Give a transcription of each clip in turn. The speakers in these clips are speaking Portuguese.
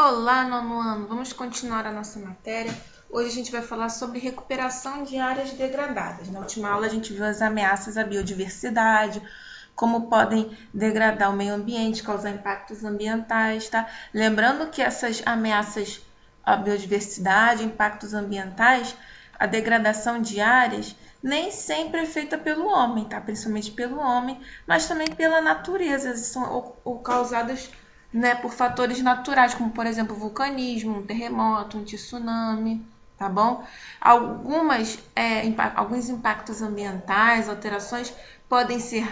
Olá, nono ano! Vamos continuar a nossa matéria. Hoje a gente vai falar sobre recuperação de áreas degradadas. Na última aula a gente viu as ameaças à biodiversidade, como podem degradar o meio ambiente, causar impactos ambientais, tá? Lembrando que essas ameaças à biodiversidade, impactos ambientais, a degradação de áreas nem sempre é feita pelo homem, tá? Principalmente pelo homem, mas também pela natureza, são causadas, né, por fatores naturais, como por exemplo vulcanismo, um terremoto, um tsunami, tá bom? Alguns impactos ambientais, alterações podem ser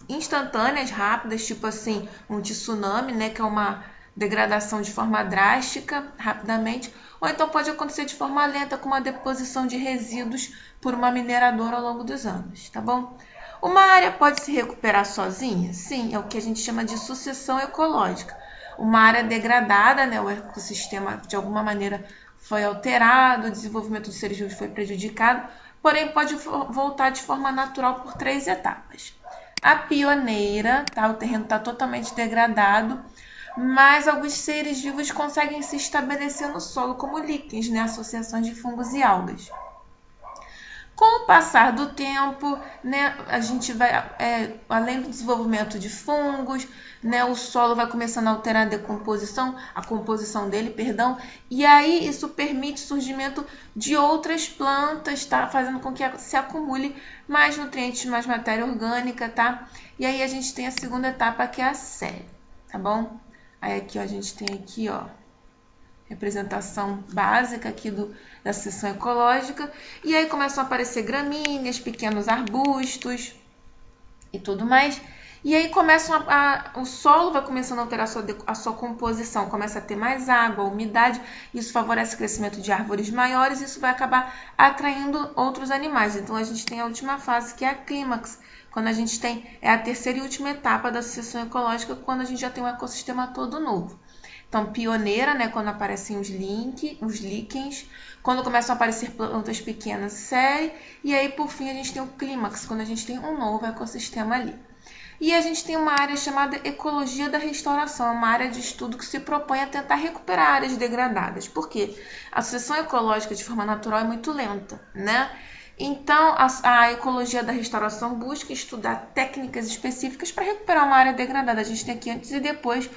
instantâneas, rápidas, tipo assim, um tsunami, né, que é uma degradação de forma drástica, rapidamente, ou então pode acontecer de forma lenta, com uma deposição de resíduos por uma mineradora ao longo dos anos, tá bom? Uma área pode se recuperar sozinha? Sim, é o que a gente chama de sucessão ecológica. Uma área degradada, né, o ecossistema de alguma maneira foi alterado, o desenvolvimento dos seres vivos foi prejudicado, porém pode voltar de forma natural por 3 etapas. A pioneira, tá? O terreno está totalmente degradado, mas alguns seres vivos conseguem se estabelecer no solo, como líquens, né? Associações de fungos e algas. Com o passar do tempo, né, a gente vai, além do desenvolvimento de fungos, né, o solo vai começando a alterar a composição dele, perdão, e aí isso permite o surgimento de outras plantas, tá, fazendo com que se acumule mais nutrientes, mais matéria orgânica, tá? E aí a gente tem a segunda etapa, que é a série, tá bom? Aí aqui, ó, a gente tem aqui, ó, representação básica aqui da seção ecológica, e aí começam a aparecer gramíneas, pequenos arbustos e tudo mais, e aí o solo vai começando a alterar a sua composição, começa a ter mais água, umidade, isso favorece o crescimento de árvores maiores, isso vai acabar atraindo outros animais. Então a gente tem a última fase, que é a clímax, quando a gente tem a terceira e última etapa da sucessão ecológica, quando a gente já tem um ecossistema todo novo. Então, pioneira, né, quando aparecem os líquens, quando começam a aparecer plantas pequenas, série, e aí, por fim, a gente tem o clímax, quando a gente tem um novo ecossistema ali. E a gente tem uma área chamada ecologia da restauração, uma área de estudo que se propõe a tentar recuperar áreas degradadas. Por quê? A sucessão ecológica, de forma natural, é muito lenta, né? Então, a ecologia da restauração busca estudar técnicas específicas para recuperar uma área degradada. A gente tem aqui antes e depois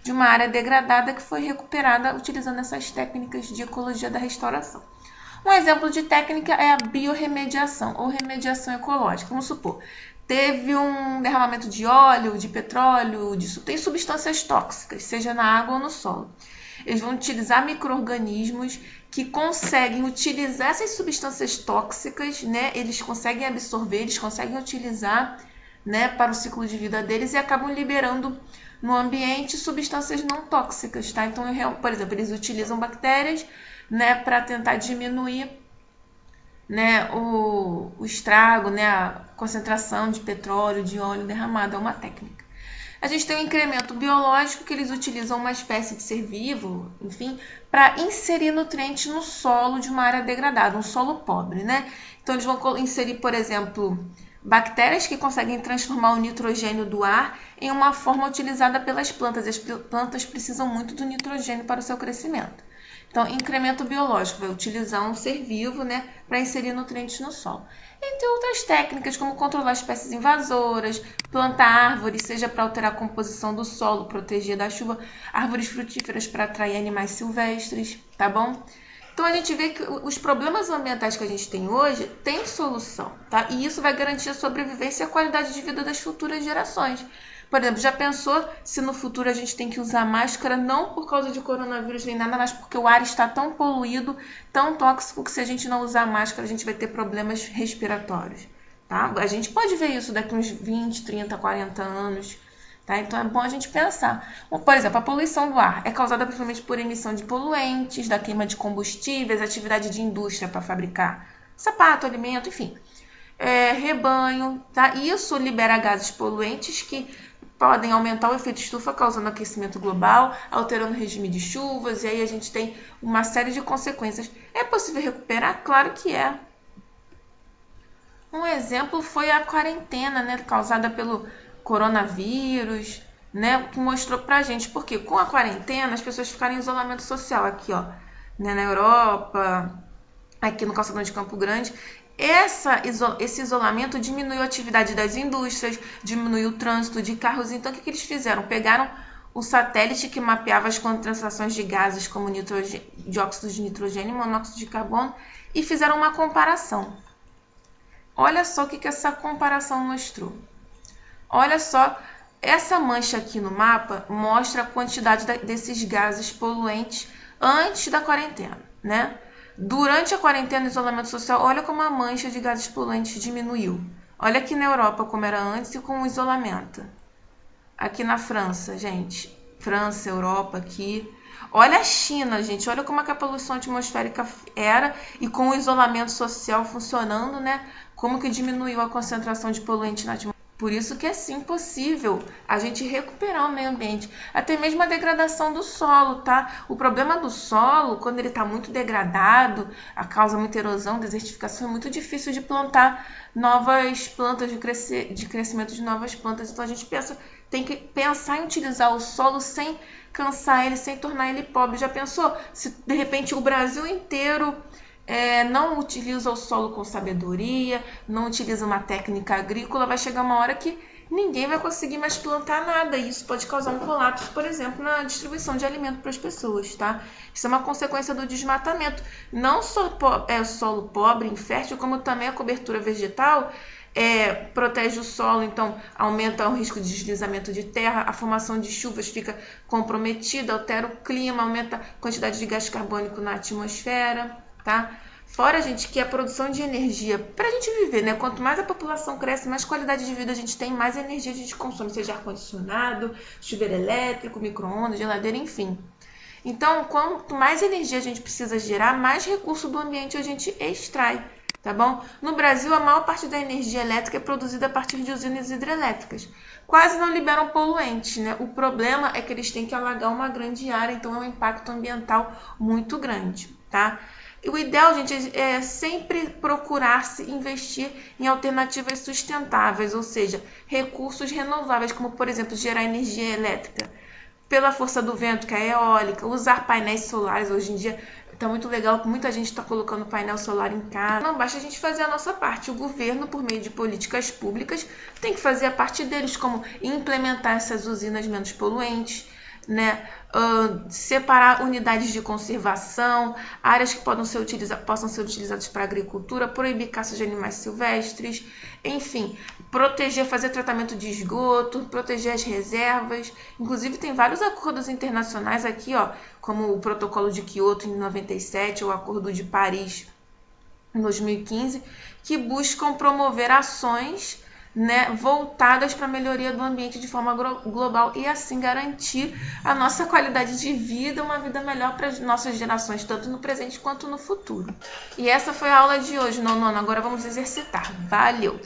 de uma área degradada que foi recuperada utilizando essas técnicas de ecologia da restauração. Um exemplo de técnica é a biorremediação ou remediação ecológica. Vamos supor, teve um derramamento de óleo, de petróleo, tem substâncias tóxicas, seja na água ou no solo. Eles vão utilizar micro-organismos que conseguem utilizar essas substâncias tóxicas, né? Eles conseguem absorver, eles conseguem utilizar, né, para o ciclo de vida deles e acabam liberando no ambiente substâncias não tóxicas, tá? Então, por exemplo, eles utilizam bactérias, né, para tentar diminuir, né, o estrago, né, a concentração de petróleo, de óleo derramado, é uma técnica. A gente tem um incremento biológico, que eles utilizam uma espécie de ser vivo, enfim, para inserir nutrientes no solo de uma área degradada, um solo pobre, né? Então, eles vão inserir, por exemplo, bactérias que conseguem transformar o nitrogênio do ar em uma forma utilizada pelas plantas. As plantas precisam muito do nitrogênio para o seu crescimento. Então, incremento biológico vai utilizar um ser vivo, né, para inserir nutrientes no solo. Entre outras técnicas, como controlar espécies invasoras, plantar árvores, seja para alterar a composição do solo, proteger da chuva, árvores frutíferas para atrair animais silvestres, tá bom? Então, a gente vê que os problemas ambientais que a gente tem hoje têm solução, tá? E isso vai garantir a sobrevivência e a qualidade de vida das futuras gerações. Por exemplo, já pensou se no futuro a gente tem que usar máscara não por causa de coronavírus nem nada, mas porque o ar está tão poluído, tão tóxico, que se a gente não usar máscara a gente vai ter problemas respiratórios, tá? A gente pode ver isso daqui uns 20, 30, 40 anos, tá? Então é bom a gente pensar. Por exemplo, a poluição do ar é causada principalmente por emissão de poluentes, da queima de combustíveis, atividade de indústria para fabricar sapato, alimento, enfim. Rebanho, tá? Isso libera gases poluentes que podem aumentar o efeito estufa, causando aquecimento global, alterando o regime de chuvas, e aí a gente tem uma série de consequências. É possível recuperar? Claro que é. Um exemplo foi a quarentena, né, causada pelo coronavírus, né, que mostrou pra gente, porque com a quarentena as pessoas ficaram em isolamento social aqui, ó, né, na Europa, aqui no Calçadão de Campo Grande. Esse isolamento diminuiu a atividade das indústrias, diminuiu o trânsito de carros. Então, o que eles fizeram? Pegaram um satélite que mapeava as concentrações de gases como dióxido de nitrogênio e monóxido de carbono e fizeram uma comparação. Olha só o que essa comparação mostrou. Olha só, essa mancha aqui no mapa mostra a quantidade desses gases poluentes antes da quarentena, né? Durante a quarentena e isolamento social, olha como a mancha de gases poluentes diminuiu. Olha aqui na Europa como era antes e com o isolamento. Aqui na França, gente. França, Europa, aqui. Olha a China, gente. Olha como a poluição atmosférica era e com o isolamento social funcionando, né? Como que diminuiu a concentração de poluentes na atmosfera. Por isso que é sim possível a gente recuperar o meio ambiente. Até mesmo a degradação do solo, tá? O problema do solo, quando ele está muito degradado, causa muita erosão, desertificação, é muito difícil de plantar novas plantas, de crescimento de novas plantas. Então a gente tem que pensar em utilizar o solo sem cansar ele, sem tornar ele pobre. Já pensou se de repente o Brasil inteiro não utiliza o solo com sabedoria, não utiliza uma técnica agrícola, vai chegar uma hora que ninguém vai conseguir mais plantar nada. E isso pode causar um colapso, por exemplo, na distribuição de alimento para as pessoas, tá? Isso é uma consequência do desmatamento. Não só é o solo pobre, infértil, como também a cobertura vegetal protege o solo, então aumenta o risco de deslizamento de terra, a formação de chuvas fica comprometida, altera o clima, aumenta a quantidade de gás carbônico na atmosfera. Tá? Fora, gente, que a produção de energia para a gente viver, né? Quanto mais a população cresce, mais qualidade de vida a gente tem, mais energia a gente consome, seja ar-condicionado, chuveiro elétrico, micro-ondas, geladeira, enfim. Então, quanto mais energia a gente precisa gerar, mais recurso do ambiente a gente extrai, tá bom? No Brasil, a maior parte da energia elétrica é produzida a partir de usinas hidrelétricas. Quase não liberam poluentes, né? O problema é que eles têm que alagar uma grande área, então é um impacto ambiental muito grande, tá? O ideal, gente, é sempre procurar se investir em alternativas sustentáveis, ou seja, recursos renováveis, como, por exemplo, gerar energia elétrica pela força do vento, que é a eólica, usar painéis solares. Hoje em dia está muito legal, muita gente está colocando painel solar em casa. Não basta a gente fazer a nossa parte. O governo, por meio de políticas públicas, tem que fazer a parte deles, como implementar essas usinas menos poluentes, né? Separar unidades de conservação, áreas que possam ser utilizadas para agricultura, proibir caça de animais silvestres, enfim, proteger, fazer tratamento de esgoto, proteger as reservas. Inclusive tem vários acordos internacionais aqui, ó, como o Protocolo de Quioto em 97, ou o Acordo de Paris em 2015, que buscam promover ações, né, voltadas para a melhoria do ambiente de forma global e assim garantir a nossa qualidade de vida, uma vida melhor para as nossas gerações, tanto no presente quanto no futuro. E essa foi a aula de hoje, nono. Agora vamos exercitar. Valeu!